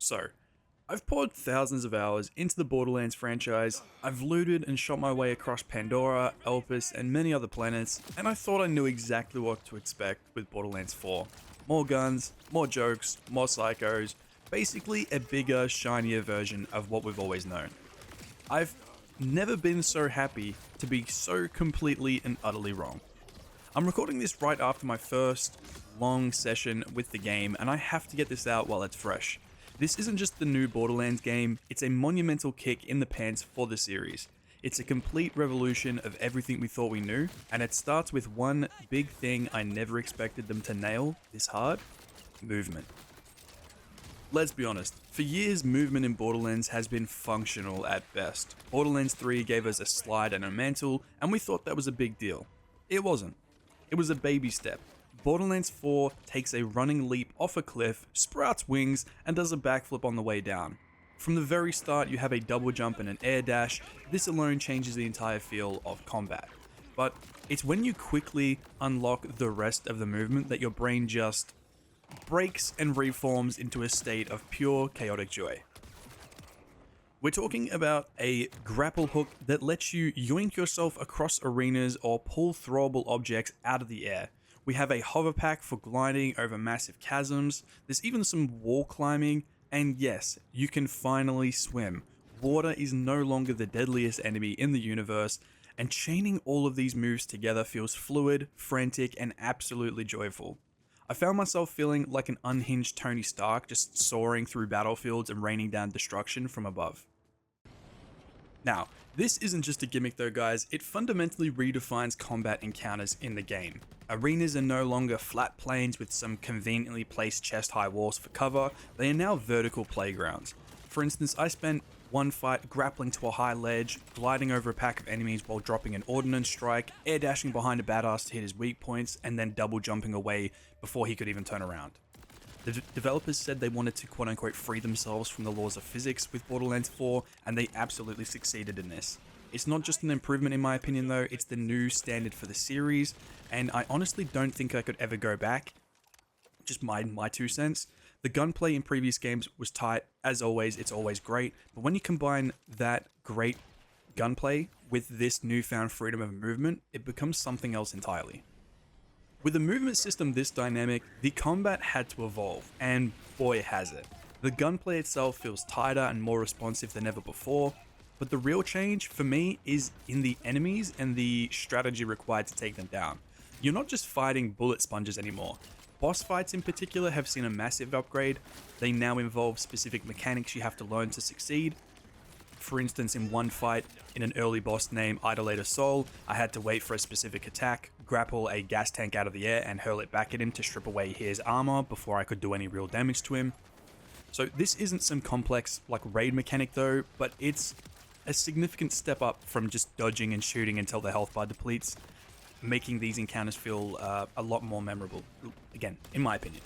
So, I've poured thousands of hours into the Borderlands franchise, I've looted and shot my way across Pandora, Elpis, and many other planets, and I thought I knew exactly what to expect with Borderlands 4. More guns, more jokes, more psychos, basically a bigger, shinier version of what we've always known. I've never been so happy to be so completely and utterly wrong. I'm recording this right after my first long session with the game, and I have to get this out while it's fresh. This isn't just the new Borderlands game, it's a monumental kick in the pants for the series. It's a complete revolution of everything we thought we knew, and it starts with one big thing I never expected them to nail this hard: movement. Let's be honest, for years movement in Borderlands has been functional at best. Borderlands 3 gave us a slide and a mantle, and we thought that was a big deal. It wasn't. It was a baby step. Borderlands 4 takes a running leap off a cliff, sprouts wings, and does a backflip on the way down. From the very start, you have a double jump and an air dash. This alone changes the entire feel of combat. But it's when you quickly unlock the rest of the movement that your brain just breaks and reforms into a state of pure chaotic joy. We're talking about a grapple hook that lets you yoink yourself across arenas or pull throwable objects out of the air. We have a hover pack for gliding over massive chasms, there's even some wall climbing, and yes, you can finally swim. Water is no longer the deadliest enemy in the universe, and chaining all of these moves together feels fluid, frantic, and absolutely joyful. I found myself feeling like an unhinged Tony Stark, just soaring through battlefields and raining down destruction from above. Now, this isn't just a gimmick though, guys, it fundamentally redefines combat encounters in the game. Arenas are no longer flat plains with some conveniently placed chest-high walls for cover, they are now vertical playgrounds. For instance, I spent one fight grappling to a high ledge, gliding over a pack of enemies while dropping an ordnance strike, air dashing behind a badass to hit his weak points, and then double jumping away before he could even turn around. The developers said they wanted to quote-unquote free themselves from the laws of physics with Borderlands 4, and they absolutely succeeded in this. It's not just an improvement in my opinion though, it's the new standard for the series, and I honestly don't think I could ever go back. Just my 2 cents. The gunplay in previous games was tight, as always, it's always great, but when you combine that great gunplay with this newfound freedom of movement, it becomes something else entirely. With a movement system this dynamic, the combat had to evolve, and boy has it. The gunplay itself feels tighter and more responsive than ever before, but the real change for me is in the enemies and the strategy required to take them down. You're not just fighting bullet sponges anymore. Boss fights in particular have seen a massive upgrade. They now involve specific mechanics you have to learn to succeed. For instance, in one fight, in an early boss named Idolator Soul, I had to wait for a specific attack, grapple a gas tank out of the air and hurl it back at him to strip away his armor before I could do any real damage to him. So this isn't some complex like raid mechanic though, but it's a significant step up from just dodging and shooting until the health bar depletes, making these encounters feel a lot more memorable, again, in my opinion.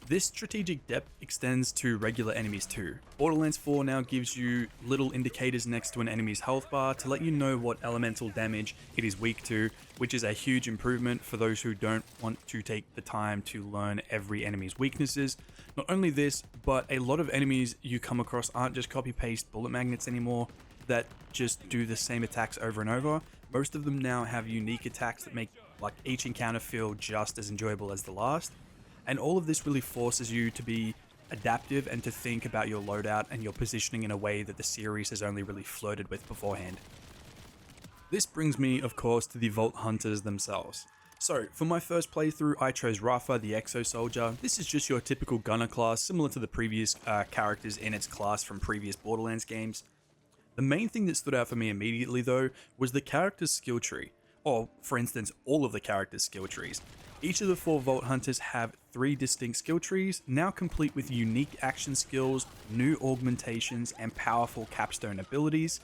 This strategic depth extends to regular enemies too. Borderlands 4 now gives you little indicators next to an enemy's health bar to let you know what elemental damage it is weak to, which is a huge improvement for those who don't want to take the time to learn every enemy's weaknesses. Not only this, but a lot of enemies you come across aren't just copy-paste bullet magnets anymore that just do the same attacks over and over. Most of them now have unique attacks that make like each encounter feel just as enjoyable as the last. And all of this really forces you to be adaptive and to think about your loadout and your positioning in a way that the series has only really flirted with beforehand. This brings me, of course, to the Vault Hunters themselves. So, for my first playthrough, I chose Rafa, the Exo Soldier. This is just your typical gunner class, similar to the previous characters in its class from previous Borderlands games. The main thing that stood out for me immediately though was the character's skill tree, or for instance all of the characters' skill trees. Each of the 4 Vault Hunters have 3 distinct skill trees, now complete with unique action skills, new augmentations, and powerful capstone abilities.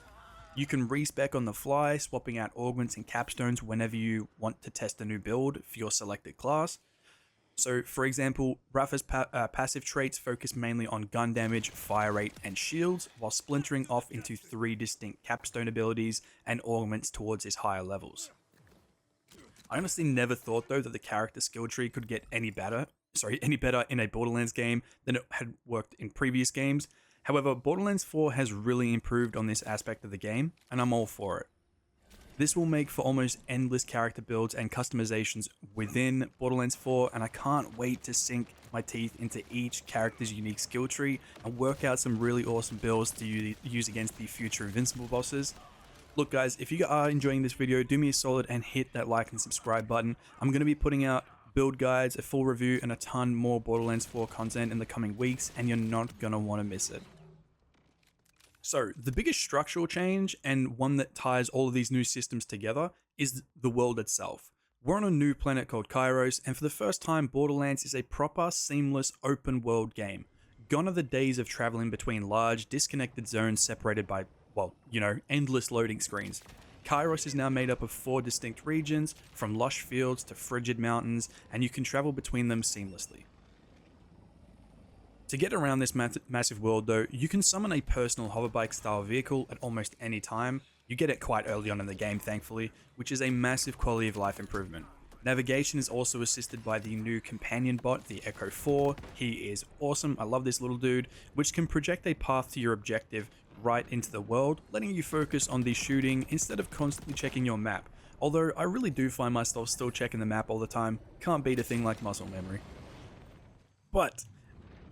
You can respec on the fly, swapping out augments and capstones whenever you want to test a new build for your selected class. So, for example, Rafa's passive traits focus mainly on gun damage, fire rate, and shields, while splintering off into 3 distinct capstone abilities and augments towards his higher levels. I honestly never thought though that the character skill tree could get any better any better in a Borderlands game than it had worked in previous games. However, Borderlands 4 has really improved on this aspect of the game, and I'm all for it. This will make for almost endless character builds and customizations within Borderlands 4, and I can't wait to sink my teeth into each character's unique skill tree and work out some really awesome builds to use against the future Invincible bosses. Look guys, if you are enjoying this video, do me a solid and hit that like and subscribe button. I'm going to be putting out build guides, a full review, and a ton more Borderlands 4 content in the coming weeks, and you're not going to want to miss it. So, the biggest structural change, and one that ties all of these new systems together, is the world itself. We're on a new planet called Kairos, and for the first time, Borderlands is a proper, seamless, open world game. Gone are the days of traveling between large, disconnected zones separated by, well, endless loading screens. Kairos is now made up of 4 distinct regions, from lush fields to frigid mountains, and you can travel between them seamlessly. To get around this massive world though, you can summon a personal hoverbike style vehicle at almost any time. You get it quite early on in the game thankfully, which is a massive quality of life improvement. Navigation is also assisted by the new companion bot, the Echo 4. He is awesome, I love this little dude, which can project a path to your objective right into the world, letting you focus on the shooting instead of constantly checking your map. Although I really do find myself still checking the map all the time, can't beat a thing like muscle memory.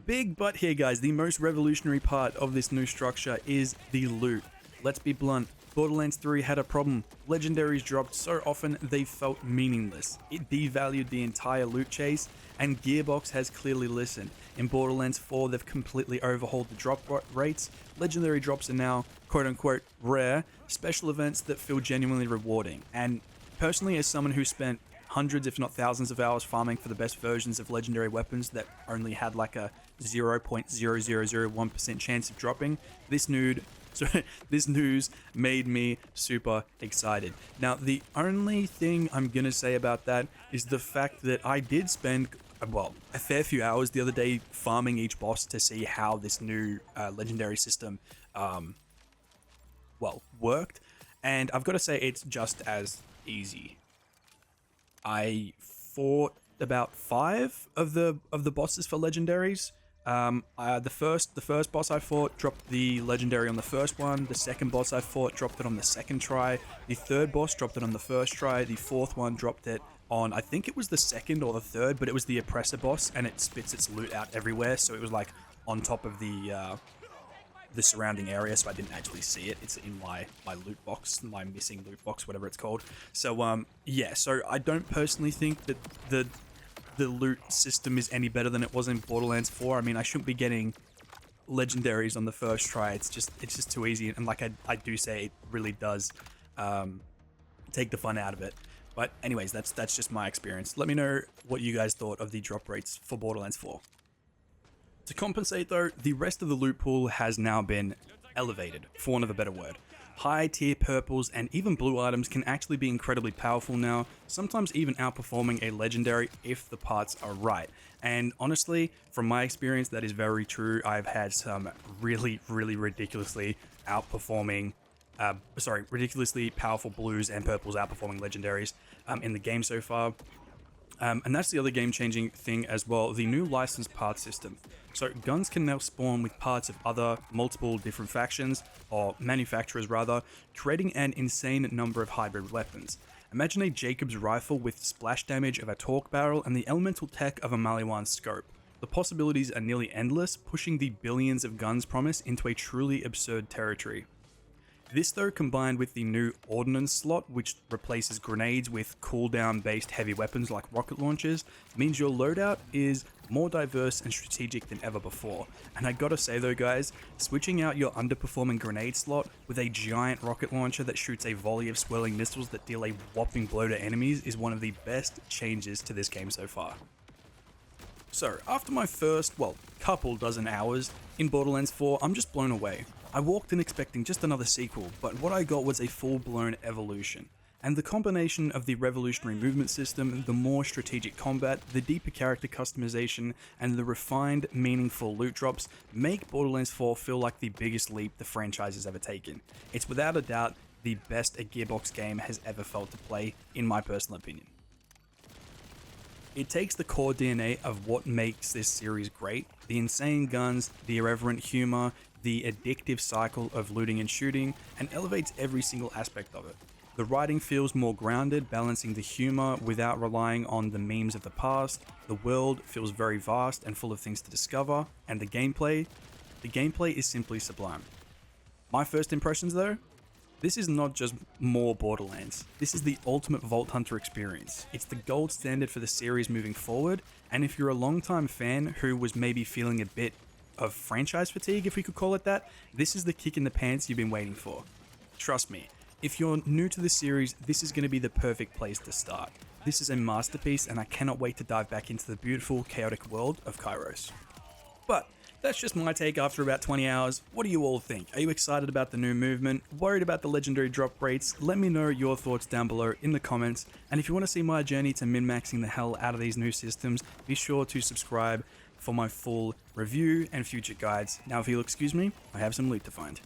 Big but here guys, the most revolutionary part of this new structure is the loot. Let's be blunt, Borderlands 3 had a problem. Legendaries dropped so often they felt meaningless. It devalued the entire loot chase, and Gearbox has clearly listened. In Borderlands 4 they've completely overhauled the drop rates. Legendary drops are now quote unquote rare, special events that feel genuinely rewarding. And personally, as someone who spent hundreds if not thousands of hours farming for the best versions of legendary weapons that only had like a 0.0001% chance of dropping, this news made me super excited. Now, the only thing I'm gonna say about that is the fact that I did spend, well, a fair few hours the other day farming each boss to see how this new legendary system, worked, and I've got to say it's just as easy. I fought about 5 of the bosses for legendaries. The first boss I fought dropped the legendary on the first one. The second boss I fought dropped it on the second try. The third boss dropped it on the first try. The fourth one dropped it on, I think it was the second or the third, but it was the oppressor boss, and it spits its loot out everywhere. So it was like on top of the surrounding area, so I didn't actually see it. It's in my loot box, my missing loot box, whatever it's called. So yeah, so I don't personally think that the loot system is any better than it was in Borderlands 4. I mean, I shouldn't be getting legendaries on the first try. It's just too easy, and like I do say, it really does take the fun out of it. But anyways, that's just my experience. Let me know what you guys thought of the drop rates for Borderlands 4. To compensate though, the rest of the loot pool has now been elevated, for want of a better word. High tier purples and even blue items can actually be incredibly powerful now, sometimes even outperforming a legendary if the parts are right. And honestly, from my experience, that is very true. I've had some really ridiculously ridiculously powerful blues and purples outperforming legendaries in the game so far. And that's the other game-changing thing as well, the new licensed parts system. So guns can now spawn with parts of other multiple different factions, or manufacturers rather, creating an insane number of hybrid weapons. Imagine a Jacobs rifle with splash damage of a torque barrel and the elemental tech of a Maliwan scope. The possibilities are nearly endless, pushing the billions of guns promise into a truly absurd territory. This though, combined with the new ordnance slot, which replaces grenades with cooldown based heavy weapons like rocket launchers, means your loadout is more diverse and strategic than ever before. And I gotta say though guys, switching out your underperforming grenade slot with a giant rocket launcher that shoots a volley of swirling missiles that deal a whopping blow to enemies is one of the best changes to this game so far. So, after my first, couple dozen hours in Borderlands 4, I'm just blown away. I walked in expecting just another sequel, but what I got was a full-blown evolution. And the combination of the revolutionary movement system, the more strategic combat, the deeper character customization, and the refined, meaningful loot drops make Borderlands 4 feel like the biggest leap the franchise has ever taken. It's without a doubt the best a Gearbox game has ever felt to play, in my personal opinion. It takes the core DNA of what makes this series great, the insane guns, the irreverent humor, the addictive cycle of looting and shooting, and elevates every single aspect of it. The writing feels more grounded, balancing the humor without relying on the memes of the past. The world feels very vast and full of things to discover, and the gameplay is simply sublime. My first impressions though? This is not just more Borderlands. This is the ultimate Vault Hunter experience. It's the gold standard for the series moving forward, and if you're a longtime fan who was maybe feeling a bit of franchise fatigue, if we could call it that, this is the kick in the pants you've been waiting for. Trust me, if you're new to the series, this is going to be the perfect place to start. This is a masterpiece, and I cannot wait to dive back into the beautiful, chaotic world of Kairos. But that's just my take after about 20 hours. What do you all think? Are you excited about the new movement? Worried about the legendary drop rates? Let me know your thoughts down below in the comments. And if you want to see my journey to min-maxing the hell out of these new systems, be sure to subscribe for my full review and future guides. Now if you'll excuse me, I have some loot to find.